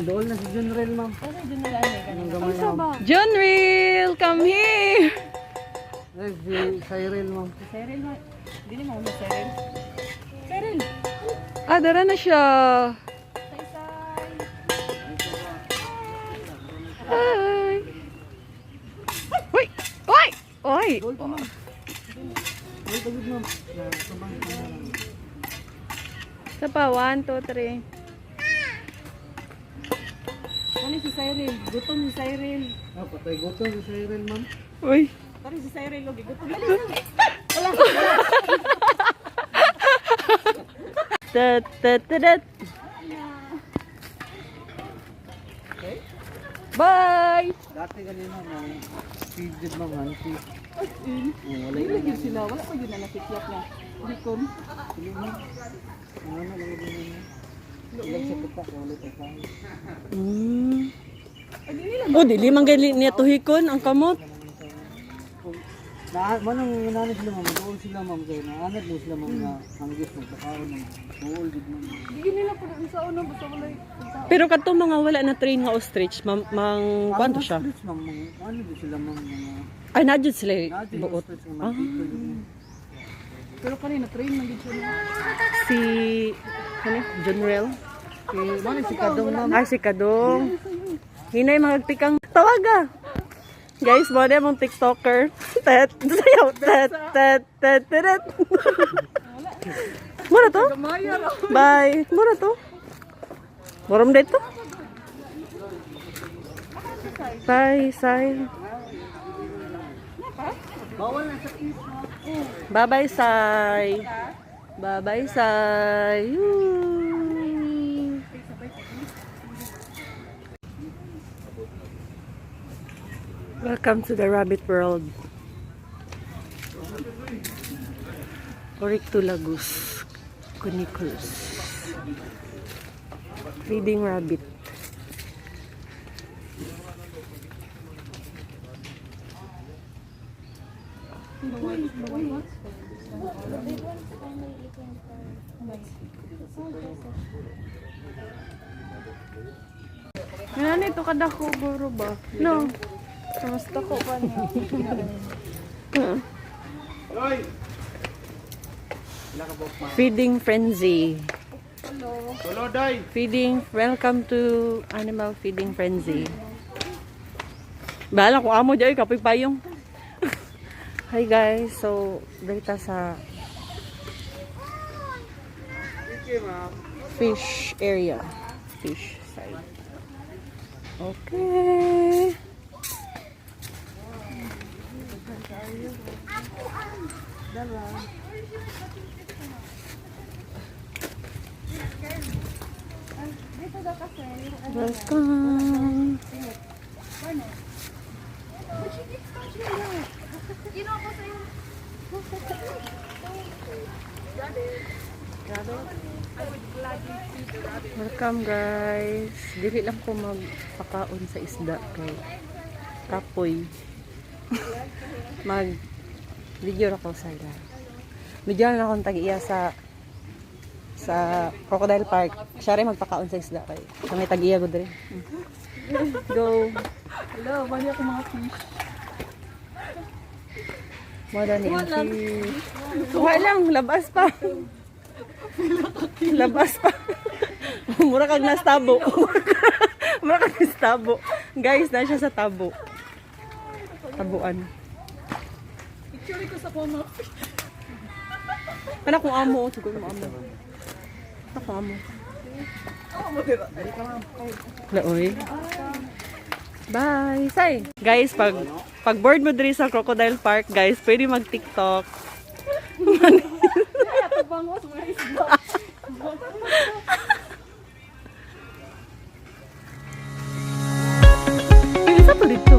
Doon na si Junrel, ma'am. Junrel, come here! Ay, si Cyril, ma'am. Cyril, hindi mo na Cyril. Cyril! Ah, dara na siya. Hi! Uy! Uy! Uy! Isa pa, 1, 2, 3. Ano si Cyril? Gutom si Cyril. Ah, patay gutom si Cyril, ma'am. Uy! Tari si Cyril, lagi gutom. Tat, tat, tat. Bye! Dati kanina, ma'am. Feed did, ma'am. Feed. Wala yun sila. Wala pa yun na nakikiyak niya. Bikon. Ano na lang yun? Ilang sa tupak, wala pa tayo. Oh, dili man gali niya tuhikon ang kamot. Manang nananag sila, ma'am. Doon sila, ma'am. Kaya naanad mo sila, ma'am, na hanggis ng pakaon ng buol, gid, ma'am. Hindi nila po sa una. Basta wala Pero kadto mga wala na train nga ostrich, mang kwanto siya? Ostrich, ma'am. Ano din sila, ma'am? Ay, nadjud sila Natin buot. ostrich, ma'am. Pero kanina, train man din siya. Si ano, Junrel. Mano si Kadong, ma'am. Ay, si Kadong. Hinay magtikang tawaga. Guys, mo na mong TikToker. Tet, sayaw, tet, tet, tet, tet. Mura to? Bye. Mura to? Muram dito? Bye, say. Bawal na sa isla. Bye-bye, say. Bye-bye, say. Welcome to the rabbit world. Oryctolagus cuniculus. Feeding rabbit. Ano ito kadako guro ba? No. Kamusta ko pa niya? Feeding frenzy. Hello, Day. Feeding, welcome to Animal Feeding Frenzy. Bahala ko amo dyan, kapoy payong. Hi guys, so dito sa fish area. Fish side. Okay. Welcome. Welcome guys. Dili lang ko magpakaon sa isda kay kapoy. Mag video ako sa ila. Video na akong tag-iya sa Crocodile Park. Siya rin magpakaon sa isda kay. Sa may tag-iya ko dre. Go. Hello, bali ako mga fish. Wala ni fish. Wala lang, labas pa. Labas pa. Mura kag nastabo. Mura kag nastabo. Guys, na siya sa tabo. Tabuan. Picture ko sa phone. Kana kung amo, siguro mo amo. Ako amo. Laoy. Bye. Say. Guys, pag bored mo diri sa Crocodile Park, guys, pwede mag-TikTok. Ito bangos mga isda. Isa pa dito.